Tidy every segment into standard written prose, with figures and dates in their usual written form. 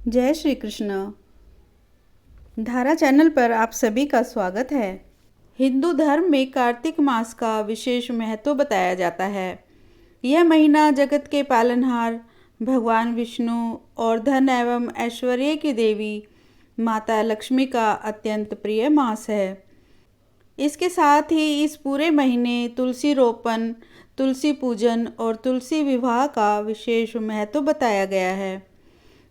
जय श्री कृष्ण। धारा चैनल पर आप सभी का स्वागत है। हिंदू धर्म में कार्तिक मास का विशेष महत्व बताया जाता है। यह महीना जगत के पालनहार भगवान विष्णु और धन एवं ऐश्वर्य की देवी माता लक्ष्मी का अत्यंत प्रिय मास है। इसके साथ ही इस पूरे महीने तुलसी रोपण, तुलसी पूजन और तुलसी विवाह का विशेष महत्व बताया गया है।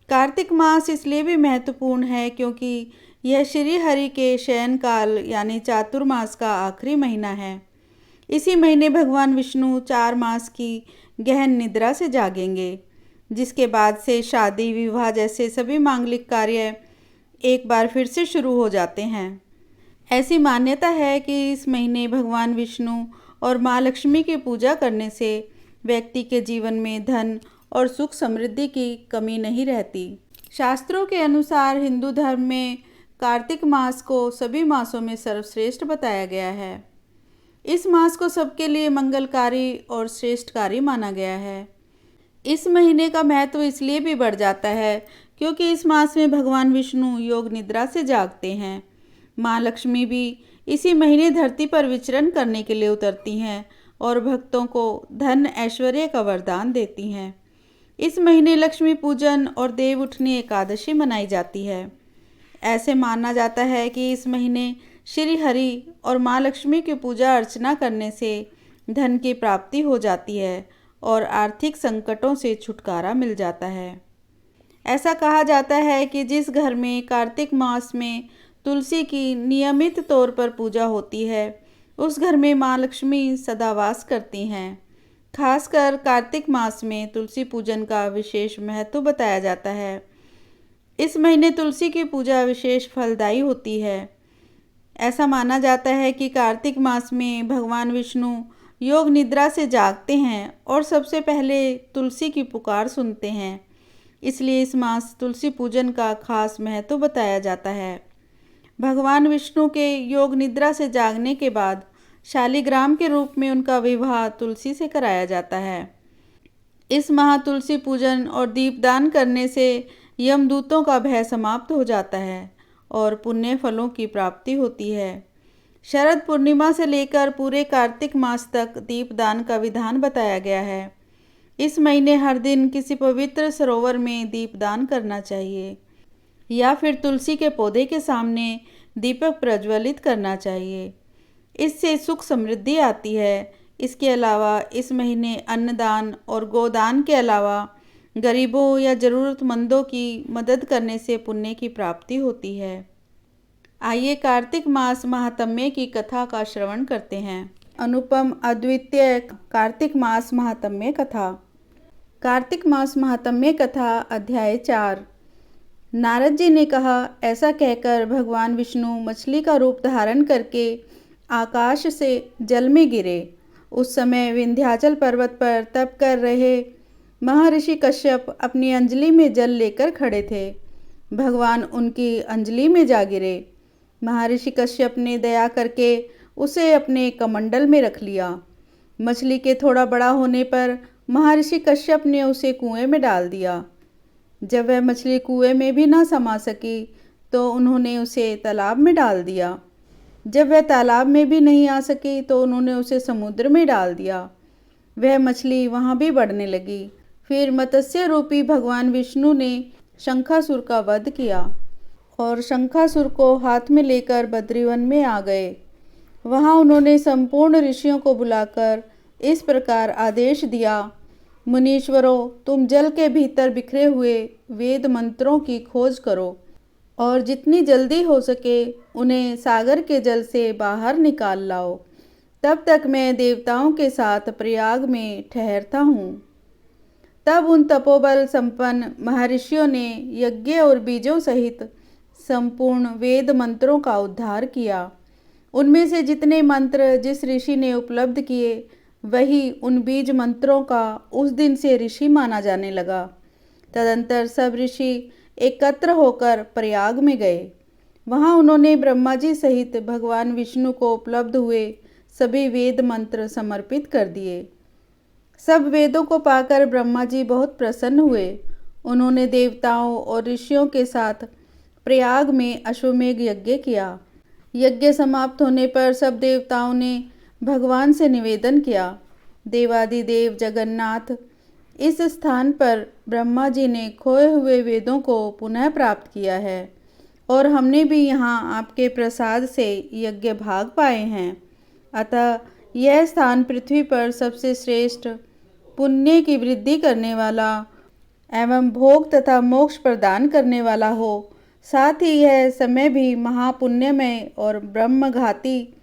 कार्तिक मास इसलिए भी महत्वपूर्ण है क्योंकि यह श्री हरि के शयन काल यानी चातुर्मास का आखिरी महीना है। इसी महीने भगवान विष्णु 4 मास की गहन निद्रा से जागेंगे, जिसके बाद से शादी विवाह जैसे सभी मांगलिक कार्य एक बार फिर से शुरू हो जाते हैं। ऐसी मान्यता है कि इस महीने भगवान विष्णु और माँ लक्ष्मी की पूजा करने से व्यक्ति के जीवन में धन और सुख समृद्धि की कमी नहीं रहती। शास्त्रों के अनुसार हिंदू धर्म में कार्तिक मास को सभी मासों में सर्वश्रेष्ठ बताया गया है। इस मास को सबके लिए मंगलकारी और श्रेष्ठकारी माना गया है। इस महीने का महत्व इसलिए भी बढ़ जाता है क्योंकि इस मास में भगवान विष्णु योग निद्रा से जागते हैं। माँ लक्ष्मी भी इसी महीने धरती पर विचरण करने के लिए उतरती हैं और भक्तों को धन ऐश्वर्य का वरदान देती हैं। इस महीने लक्ष्मी पूजन और देव उठनी एकादशी मनाई जाती है। ऐसे माना जाता है कि इस महीने श्री हरि और माँ लक्ष्मी की पूजा अर्चना करने से धन की प्राप्ति हो जाती है और आर्थिक संकटों से छुटकारा मिल जाता है। ऐसा कहा जाता है कि जिस घर में कार्तिक मास में तुलसी की नियमित तौर पर पूजा होती है, उस घर में माँ लक्ष्मी सदा वास करती हैं। खासकर कार्तिक मास में तुलसी पूजन का विशेष महत्व बताया जाता है। इस महीने तुलसी की पूजा विशेष फलदायी होती है। ऐसा माना जाता है कि कार्तिक मास में भगवान विष्णु योग निद्रा से जागते हैं और सबसे पहले तुलसी की पुकार सुनते हैं। इसलिए इस मास तुलसी पूजन का खास महत्व बताया जाता है। भगवान विष्णु के योग निद्रा से जागने के बाद शालिग्राम के रूप में उनका विवाह तुलसी से कराया जाता है। इस माह तुलसी पूजन और दीपदान करने से यमदूतों का भय समाप्त हो जाता है और पुण्य फलों की प्राप्ति होती है। शरद पूर्णिमा से लेकर पूरे कार्तिक मास तक दीपदान का विधान बताया गया है। इस महीने हर दिन किसी पवित्र सरोवर में दीपदान करना चाहिए या फिर तुलसी के पौधे के सामने दीपक प्रज्वलित करना चाहिए। इससे सुख समृद्धि आती है। इसके अलावा इस महीने अन्नदान और गोदान के अलावा गरीबों या ज़रूरतमंदों की मदद करने से पुण्य की प्राप्ति होती है। आइए कार्तिक मास महात्म्य की कथा का श्रवण करते हैं। अनुपम अद्वितीय कार्तिक मास महात्म्य कथा। कार्तिक मास महात्म्य कथा अध्याय 4। नारद जी ने कहा, ऐसा कहकर भगवान विष्णु मछली का रूप धारण करके आकाश से जल में गिरे। उस समय विंध्याचल पर्वत पर तप कर रहे महर्षि कश्यप अपनी अंजलि में जल लेकर खड़े थे। भगवान उनकी अंजलि में जा गिरे। महर्षि कश्यप ने दया करके उसे अपने कमंडल में रख लिया। मछली के थोड़ा बड़ा होने पर महर्षि कश्यप ने उसे कुएं में डाल दिया। जब वह मछली कुएं में भी ना समा सकी तो उन्होंने उसे तालाब में डाल दिया। जब वह तालाब में भी नहीं आ सकी तो उन्होंने उसे समुद्र में डाल दिया। वह मछली वहाँ भी बढ़ने लगी। फिर मत्स्य रूपी भगवान विष्णु ने शंखासुर का वध किया और शंखासुर को हाथ में लेकर बद्रीवन में आ गए। वहाँ उन्होंने संपूर्ण ऋषियों को बुलाकर इस प्रकार आदेश दिया, मुनीश्वरों, तुम जल के भीतर बिखरे हुए वेद मंत्रों की खोज करो और जितनी जल्दी हो सके उन्हें सागर के जल से बाहर निकाल लाओ। तब तक मैं देवताओं के साथ प्रयाग में ठहरता हूँ। तब उन तपोबल संपन्न महर्षियों ने यज्ञ और बीजों सहित संपूर्ण वेद मंत्रों का उद्धार किया। उनमें से जितने मंत्र जिस ऋषि ने उपलब्ध किए, वही उन बीज मंत्रों का उस दिन से ऋषि माना जाने लगा। तदंतर सब ऋषि एकत्र होकर प्रयाग में गए। वहां उन्होंने ब्रह्मा जी सहित भगवान विष्णु को उपलब्ध हुए सभी वेद मंत्र समर्पित कर दिए। सब वेदों को पाकर ब्रह्मा जी बहुत प्रसन्न हुए उन्होंने देवताओं और ऋषियों के साथ प्रयाग में अश्वमेध यज्ञ किया। यज्ञ समाप्त होने पर सब देवताओं ने भगवान से निवेदन किया, देवादिदेव जगन्नाथ, इस स्थान पर ब्रह्मा जी ने खोए हुए वेदों को पुनः प्राप्त किया है और हमने भी यहाँ आपके प्रसाद से यज्ञ भाग पाए हैं। अतः यह स्थान पृथ्वी पर सबसे श्रेष्ठ, पुण्य की वृद्धि करने वाला एवं भोग तथा मोक्ष प्रदान करने वाला हो। साथ ही यह समय भी महापुण्यमय और ब्रह्मघाती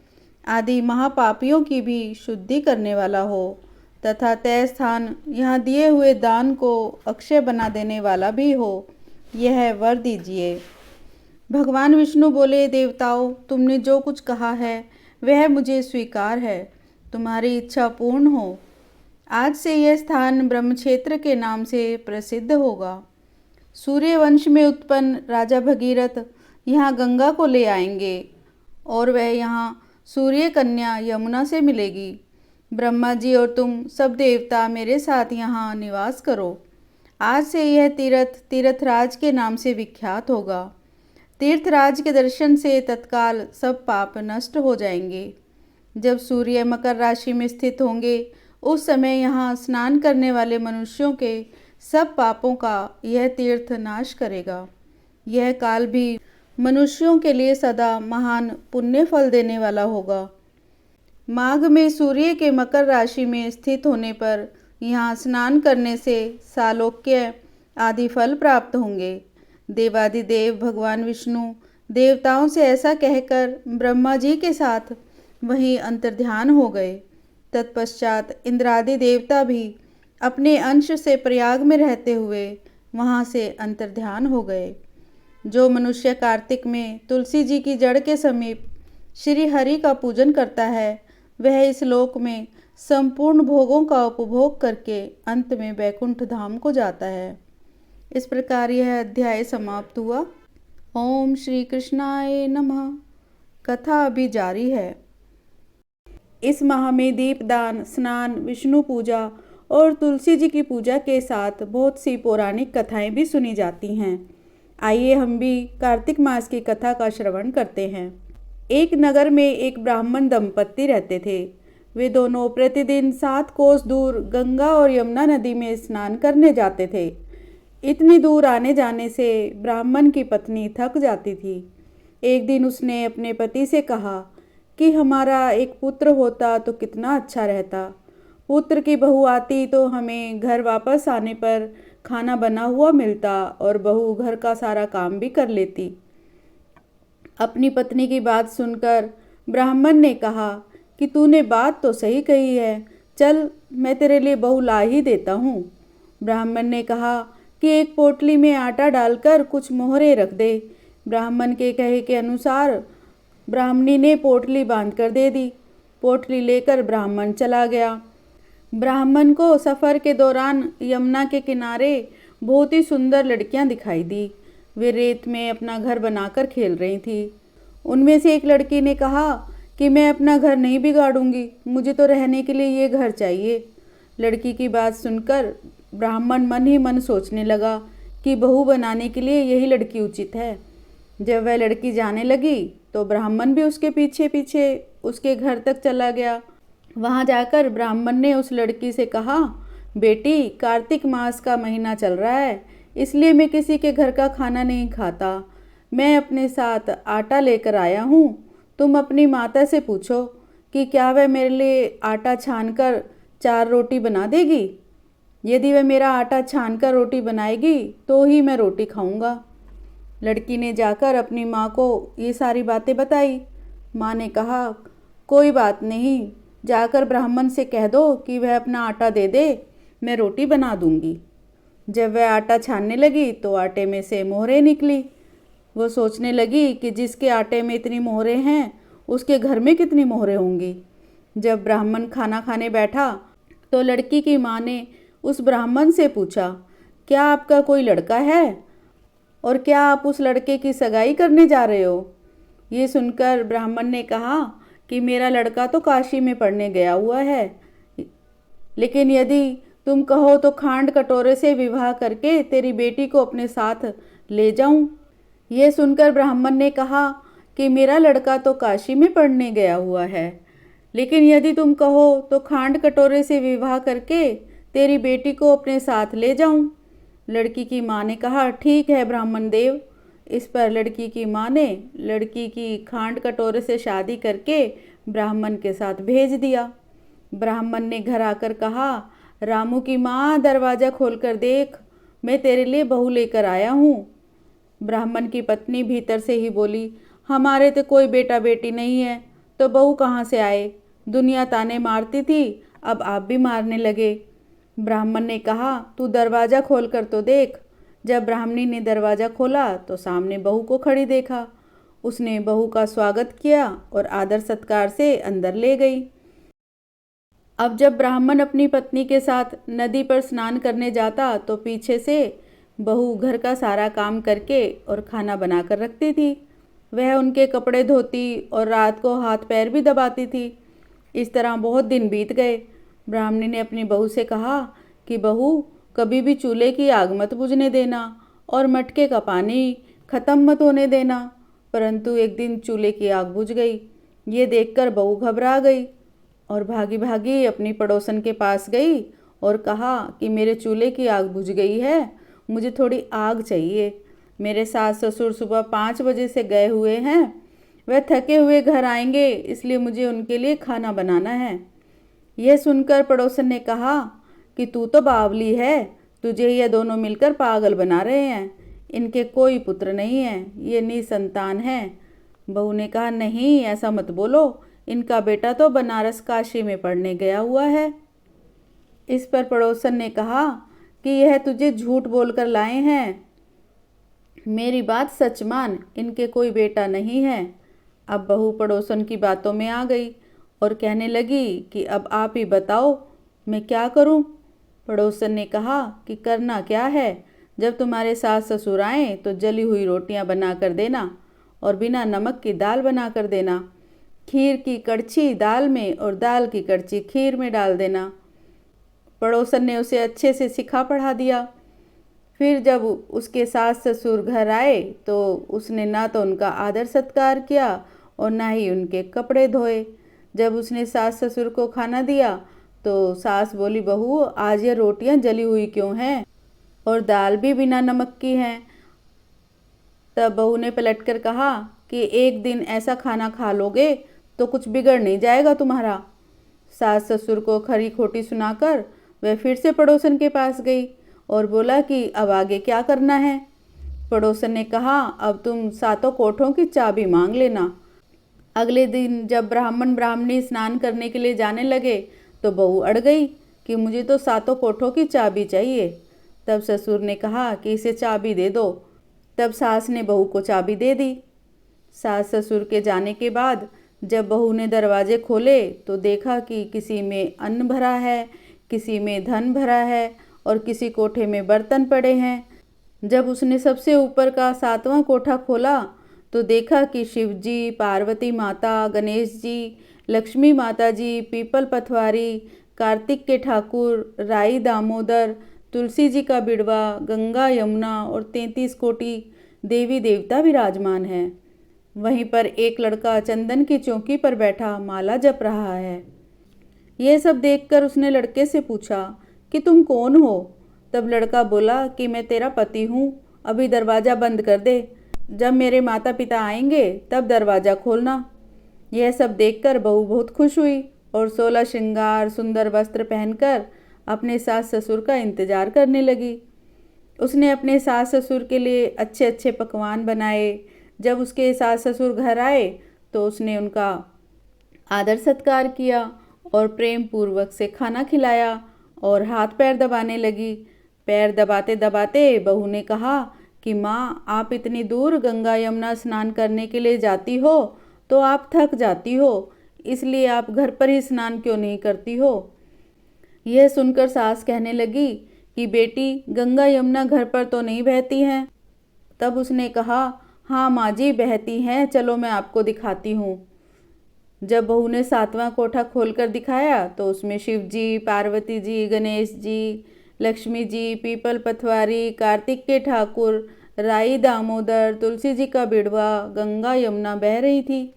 आदि महापापियों की भी शुद्धि करने वाला हो तथा तय स्थान यहाँ दिए हुए दान को अक्षय बना देने वाला भी हो, यह वर दीजिए। भगवान विष्णु बोले, देवताओं, तुमने जो कुछ कहा है वह मुझे स्वीकार है, तुम्हारी इच्छा पूर्ण हो। आज से यह स्थान ब्रह्मक्षेत्र के नाम से प्रसिद्ध होगा। सूर्यवंश में उत्पन्न राजा भगीरथ यहाँ गंगा को ले आएंगे और वह यहाँ सूर्य कन्या यमुना से मिलेगी। ब्रह्मा जी और तुम सब देवता मेरे साथ यहाँ निवास करो। आज से यह तीर्थ तीर्थराज के नाम से विख्यात होगा। तीर्थराज के दर्शन से तत्काल सब पाप नष्ट हो जाएंगे। जब सूर्य मकर राशि में स्थित होंगे उस समय यहाँ स्नान करने वाले मनुष्यों के सब पापों का यह तीर्थ नाश करेगा। यह काल भी मनुष्यों के लिए सदा महान पुण्य फल देने वाला होगा। माघ में सूर्य के मकर राशि में स्थित होने पर यहाँ स्नान करने से सालोक्य आदि फल प्राप्त होंगे। देवादिदेव भगवान विष्णु देवताओं से ऐसा कहकर ब्रह्मा जी के साथ वहीं अंतर्ध्यान हो गए। तत्पश्चात इंद्रादि देवता भी अपने अंश से प्रयाग में रहते हुए वहाँ से अंतर्ध्यान हो गए। जो मनुष्य कार्तिक में तुलसी जी की जड़ के समीप श्री हरि का पूजन करता है वह इस लोक में संपूर्ण भोगों का उपभोग करके अंत में वैकुंठ धाम को जाता है। इस प्रकार यह अध्याय समाप्त हुआ। ओम श्री कृष्णाय नमः। कथा अभी जारी है। इस माह में दीपदान, स्नान, विष्णु पूजा और तुलसी जी की पूजा के साथ बहुत सी पौराणिक कथाएं भी सुनी जाती हैं। आइए हम भी कार्तिक मास की कथा का श्रवण करते हैं। एक नगर में एक ब्राह्मण दंपत्ति रहते थे। वे दोनों प्रतिदिन 7 कोस दूर गंगा और यमुना नदी में स्नान करने जाते थे। इतनी दूर आने जाने से ब्राह्मण की पत्नी थक जाती थी। एक दिन उसने अपने पति से कहा कि हमारा एक पुत्र होता तो कितना अच्छा रहता। पुत्र की बहू आती तो हमें घर वापस आने पर खाना बना हुआ मिलता और बहू घर का सारा काम भी कर लेती। अपनी पत्नी की बात सुनकर ब्राह्मण ने कहा कि तूने बात तो सही कही है, चल मैं तेरे लिए बहू ला ही देता हूँ। ब्राह्मण ने कहा कि एक पोटली में आटा डालकर कुछ मोहरे रख दे। ब्राह्मण के कहे के अनुसार ब्राह्मणी ने पोटली बांध कर दे दी। पोटली लेकर ब्राह्मण चला गया। ब्राह्मण को सफ़र के दौरान यमुना के किनारे बहुत ही सुंदर लड़कियां दिखाई दी। वे रेत में अपना घर बनाकर खेल रही थी। उनमें से एक लड़की ने कहा कि मैं अपना घर नहीं बिगाड़ूंगी, मुझे तो रहने के लिए ये घर चाहिए। लड़की की बात सुनकर ब्राह्मण मन ही मन सोचने लगा कि बहू बनाने के लिए यही लड़की उचित है। जब वह लड़की जाने लगी तो ब्राह्मण भी उसके पीछे पीछे उसके घर तक चला गया। वहाँ जाकर ब्राह्मण ने उस लड़की से कहा, बेटी, कार्तिक मास का महीना चल रहा है, इसलिए मैं किसी के घर का खाना नहीं खाता। मैं अपने साथ आटा लेकर आया हूँ। तुम अपनी माता से पूछो कि क्या वह मेरे लिए आटा छानकर 4 रोटी बना देगी। यदि वह मेरा आटा छानकर रोटी बनाएगी तो ही मैं रोटी खाऊंगा। लड़की ने जाकर अपनी माँ को ये सारी बातें बताई। माँ ने कहा, कोई बात नहीं, जाकर ब्राह्मण से कह दो कि वह अपना आटा दे दे, मैं रोटी बना दूंगी। जब वह आटा छानने लगी तो आटे में से मोहरें निकली। वो सोचने लगी कि जिसके आटे में इतनी मोहरें हैं उसके घर में कितनी मोहरें होंगी। जब ब्राह्मण खाना खाने बैठा तो लड़की की माँ ने उस ब्राह्मण से पूछा, क्या आपका कोई लड़का है और क्या आप उस लड़के की सगाई करने जा रहे हो। ये सुनकर ब्राह्मण ने कहा कि मेरा लड़का तो काशी में पढ़ने गया हुआ है, लेकिन यदि तुम कहो तो खांड कटोरे से विवाह करके तेरी बेटी को अपने साथ ले जाऊं। ये सुनकर ब्राह्मण ने कहा कि मेरा लड़का तो काशी में पढ़ने गया हुआ है, लेकिन यदि तुम कहो तो खांड कटोरे से विवाह करके तेरी बेटी को अपने साथ ले जाऊं। लड़की की माँ ने कहा, ठीक है ब्राह्मण देव। इस पर लड़की की माँ ने लड़की की खांड कटोरे से शादी करके ब्राह्मण के साथ भेज दिया। ब्राह्मण ने घर आकर कहा, रामू की माँ दरवाज़ा खोलकर देख, मैं तेरे लिए बहू लेकर आया हूँ। ब्राह्मण की पत्नी भीतर से ही बोली, हमारे तो कोई बेटा बेटी नहीं है, तो बहू कहाँ से आए? दुनिया ताने मारती थी, अब आप भी मारने लगे। ब्राह्मण ने कहा, तू दरवाज़ा खोल कर तो देख। जब ब्राह्मणी ने दरवाज़ा खोला तो सामने बहू को खड़ी देखा। उसने बहू का स्वागत किया और आदर सत्कार से अंदर ले गई। अब जब ब्राह्मण अपनी पत्नी के साथ नदी पर स्नान करने जाता तो पीछे से बहू घर का सारा काम करके और खाना बनाकर रखती थी। वह उनके कपड़े धोती और रात को हाथ पैर भी दबाती थी। इस तरह बहुत दिन बीत गए। ब्राह्मणी ने अपनी बहू से कहा कि बहू, कभी भी चूल्हे की आग मत बुझने देना और मटके का पानी ख़त्म मत होने देना। परंतु एक दिन चूल्हे की आग बुझ गई। ये देखकर बहू घबरा गई और भागी भागी अपनी पड़ोसन के पास गई और कहा कि मेरे चूल्हे की आग बुझ गई है, मुझे थोड़ी आग चाहिए। मेरे सास ससुर सुबह 5 बजे से गए हुए हैं, वह थके हुए घर आएंगे, इसलिए मुझे उनके लिए खाना बनाना है। यह सुनकर पड़ोसन ने कहा कि तू तो बावली है, तुझे ये दोनों मिलकर पागल बना रहे हैं। इनके कोई पुत्र नहीं है, ये निसंतान है। बहू ने कहा, नहीं ऐसा मत बोलो, इनका बेटा तो बनारस काशी में पढ़ने गया हुआ है। इस पर पड़ोसन ने कहा कि यह तुझे झूठ बोलकर लाए हैं, मेरी बात सच मान, इनके कोई बेटा नहीं है। अब बहू पड़ोसन की बातों में आ गई और कहने लगी कि अब आप ही बताओ मैं क्या करूं। पड़ोसन ने कहा कि करना क्या है, जब तुम्हारे सास ससुर आएँ तो जली हुई रोटियां बना कर देना और बिना नमक की दाल बना कर देना। खीर की कड़छी दाल में और दाल की कड़छी खीर में डाल देना। पड़ोसन ने उसे अच्छे से सिखा पढ़ा दिया। फिर जब उसके सास ससुर घर आए तो उसने ना तो उनका आदर सत्कार किया और ना ही उनके कपड़े धोए। जब उसने सास ससुर को खाना दिया तो सास बोली, बहू आज ये रोटियां जली हुई क्यों हैं और दाल भी बिना नमक की हैं। तब बहू ने पलटकर कहा कि एक दिन ऐसा खाना खा लोगे तो कुछ बिगड़ नहीं जाएगा तुम्हारा। सास ससुर को खरी खोटी सुनाकर वह फिर से पड़ोसन के पास गई और बोला कि अब आगे क्या करना है। पड़ोसन ने कहा, अब तुम सातों कोठों की चाबी मांग लेना। अगले दिन जब ब्राह्मण ब्राह्मणी स्नान करने के लिए जाने लगे तो बहू अड़ गई कि मुझे तो सातों कोठों की चाबी चाहिए। तब ससुर ने कहा कि इसे चाबी दे दो। तब सास ने बहू को चाबी दे दी। सास ससुर के जाने के बाद जब बहू ने दरवाजे खोले तो देखा कि किसी में अन्न भरा है, किसी में धन भरा है और किसी कोठे में बर्तन पड़े हैं। जब उसने सबसे ऊपर का 7वां कोठा खोला तो देखा कि शिव जी, पार्वती माता, गणेश जी, लक्ष्मी माता जी, पीपल पथवारी, कार्तिक के ठाकुर, राई दामोदर, तुलसी जी का बिड़वा, गंगा यमुना और 33 कोटि देवी देवता विराजमान हैं। वहीं पर एक लड़का चंदन की चौकी पर बैठा माला जप रहा है। यह सब देखकर उसने लड़के से पूछा कि तुम कौन हो? तब लड़का बोला कि मैं तेरा पति हूँ, अभी दरवाज़ा बंद कर दे, जब मेरे माता पिता आएंगे तब दरवाज़ा खोलना। यह सब देखकर बहू बहुत खुश हुई और 16 श्रृंगार सुंदर वस्त्र पहनकर अपने सास ससुर का इंतजार करने लगी। उसने अपने सास ससुर के लिए अच्छे अच्छे पकवान बनाए। जब उसके सास ससुर घर आए तो उसने उनका आदर सत्कार किया और प्रेम पूर्वक से खाना खिलाया और हाथ पैर दबाने लगी। पैर दबाते दबाते बहू ने कहा कि माँ, आप इतनी दूर गंगा यमुना स्नान करने के लिए जाती हो तो आप थक जाती हो, इसलिए आप घर पर ही स्नान क्यों नहीं करती हो? यह सुनकर सास कहने लगी कि बेटी, गंगा यमुना घर पर तो नहीं बहती हैं। तब उसने कहा, हाँ माँ जी बहती हैं, चलो मैं आपको दिखाती हूँ। जब बहू ने 7वां कोठा खोलकर दिखाया तो उसमें शिव जी, पार्वती जी, गणेश जी, लक्ष्मी जी, पीपल पथवारी, कार्तिक के ठाकुर, राई दामोदर, तुलसी जी का बिड़वा, गंगा यमुना बह रही थी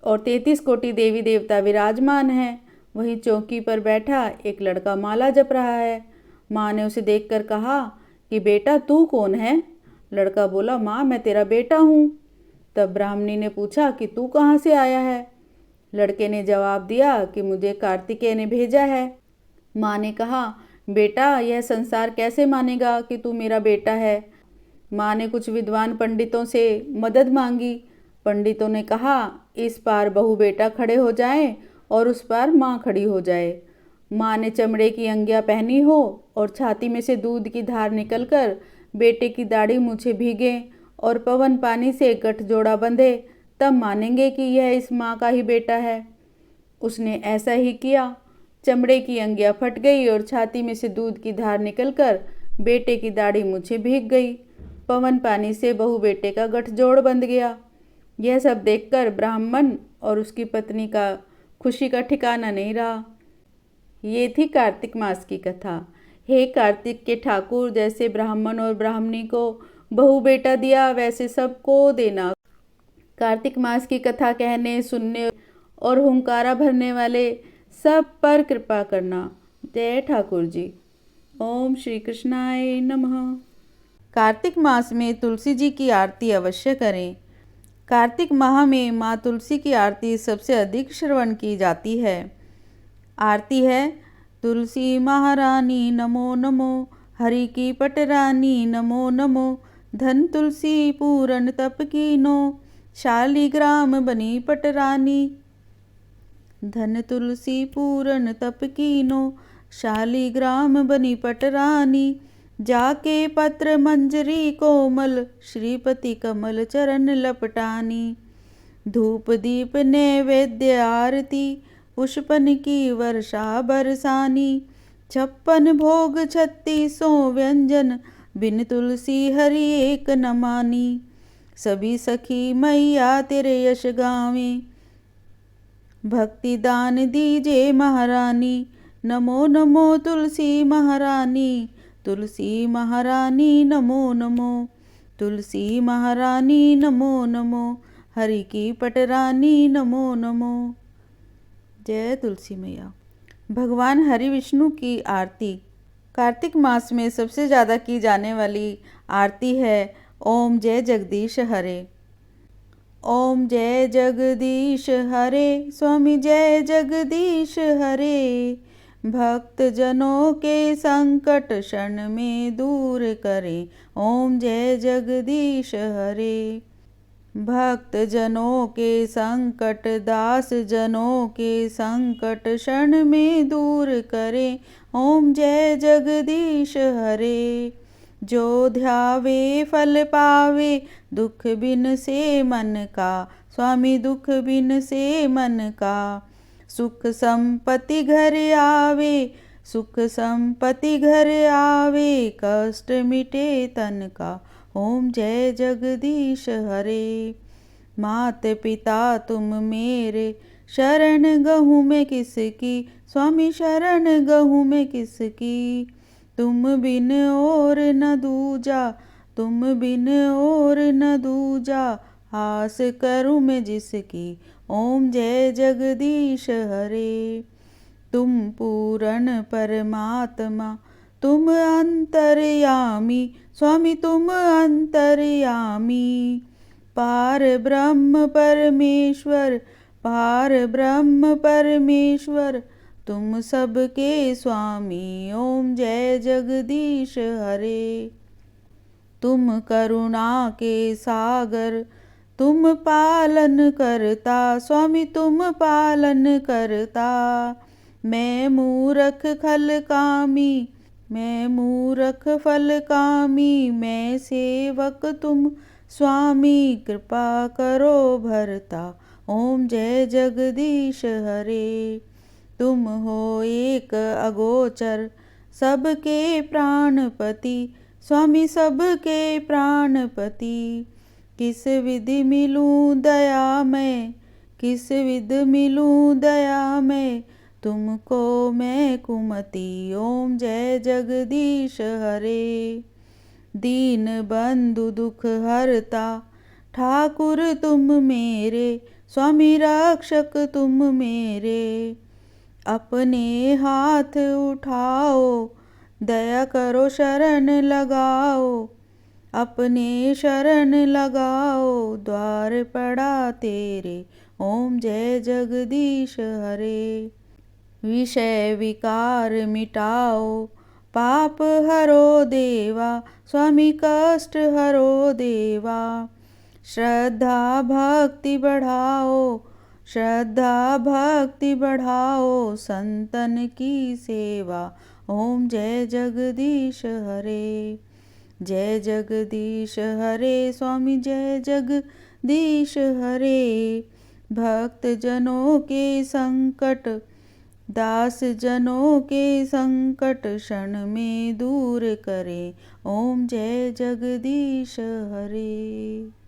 और 33 कोटि देवी देवता विराजमान हैं। वहीं चौकी पर बैठा एक लड़का माला जप रहा है। माँ ने उसे देखकर कहा कि बेटा तू कौन है? लड़का बोला, माँ मैं तेरा बेटा हूँ। तब ब्राह्मणी ने पूछा कि तू कहाँ से आया है? लड़के ने जवाब दिया कि मुझे कार्तिकेय ने भेजा है। माँ ने कहा, बेटा यह संसार कैसे मानेगा कि तू मेरा बेटा है? माँ ने कुछ विद्वान पंडितों से मदद मांगी। पंडितों ने कहा, इस पार बहू बेटा खड़े हो जाएं और उस पार माँ खड़ी हो जाए। माँ ने चमड़े की अंगिया पहनी हो और छाती में से दूध की धार निकलकर बेटे की दाढ़ी मूछें भीगे और पवन पानी से गठजोड़ा बंधे, तब मानेंगे कि यह इस माँ का ही बेटा है। उसने ऐसा ही किया। चमड़े की अंगिया फट गई और छाती में से दूध की धार निकलकर बेटे की दाढ़ी मूछें भीग गई। पवन पानी से बहू बेटे का गठजोड़ बंध गया। यह सब देखकर ब्राह्मण और उसकी पत्नी का खुशी का ठिकाना नहीं रहा। ये थी कार्तिक मास की कथा। हे कार्तिक के ठाकुर, जैसे ब्राह्मण और ब्राह्मणी को बहू बेटा दिया वैसे सबको देना। कार्तिक मास की कथा कहने, सुनने और हुंकारा भरने वाले सब पर कृपा करना। जय ठाकुर जी। ओम श्री कृष्णाय नमः। कार्तिक मास में तुलसी जी की आरती अवश्य करें। कार्तिक माह में माँ तुलसी की आरती सबसे अधिक श्रवण की जाती है। आरती है, तुलसी महारानी नमो नमो, हरि की पटरानी नमो नमो, धन तुलसी पूरन तप कीनो, शालिग्राम बनी पटरानी। धन तुलसी पूरन तप कीनो, शालिग्राम बनी पटरानी, जाके पत्र मंजरी कोमल, श्रीपति कमल चरण लपटानी। धूप दीप नैवेद्य आरती, पुष्पन की वर्षा बरसानी, 56 भोग 36 व्यंजन, बिन तुलसी हरि एक न मानी। सभी सखी मैया तेरे यश गावें, भक्ति दान दीजे महारानी। नमो नमो तुलसी महारानी, तुलसी महारानी नमो नमो, तुलसी महारानी नमो नमो, हरि की पटरानी नमो नमो। जय तुलसी मैया। भगवान हरि विष्णु की आरती। कार्तिक मास में सबसे ज़्यादा की जाने वाली आरती है ओम जय जगदीश हरे। ओम जय जगदीश हरे, स्वामी जय जगदीश हरे, भक्त जनों के संकट क्षण में दूर करे। ओम जय जगदीश हरे। भक्त जनों के संकट, दास जनों के संकट क्षण में दूर करे। ओम जय जगदीश हरे। जो ध्यावे फल पावे, दुख बिन से मन का, स्वामी दुख बिन से मन का। सुख संपत्ति घर आवे, सुख संपत्ति घर आवे, कष्ट मिटे तन का। ओम जय जगदीश हरे। मात पिता तुम मेरे, शरण गहूँ मैं किसकी, स्वामी शरण गहूँ मैं किसकी। तुम बिन और न दूजा, तुम बिन और न दूजा, आस करूँ मैं जिसकी। ओम जय जगदीश हरे। तुम पूर्ण परमात्मा, तुम अंतर्यामी, स्वामी तुम अंतर्यामी। पार ब्रह्म परमेश्वर, पार ब्रह्म परमेश्वर, तुम सबके स्वामी। ओम जय जगदीश हरे। तुम करुणा के सागर, तुम पालन करता, स्वामी तुम पालन करता। मैं मूरख खल कामी, मैं मूरख फल कामी, मैं सेवक तुम स्वामी, कृपा करो भरता। ओम जय जगदीश हरे। तुम हो एक अगोचर, सबके प्राणपति, स्वामी सबके प्राणपति। किस विधि मिलूं दया मैं, किस विध मिलूं दया में तुमको मैं कुमति। ओम जय जगदीश हरे। दीन बंधु दुख हरता ठाकुर तुम मेरे, स्वामी रक्षक तुम मेरे। अपने हाथ उठाओ दया करो शरण लगाओ, अपने शरण लगाओ द्वार पड़ा तेरे। ओम जय जगदीश हरे। विषय विकार मिटाओ पाप हरो देवा, स्वामी कष्ट हरो देवा। श्रद्धा भक्ति बढ़ाओ, श्रद्धा भक्ति बढ़ाओ संतन की सेवा। ओम जय जगदीश हरे। जय जगदीश हरे, स्वामी जय जगदीश हरे। भक्त जनों के संकट, दास जनों के संकट क्षण में दूर करे। ओम जय जगदीश हरे।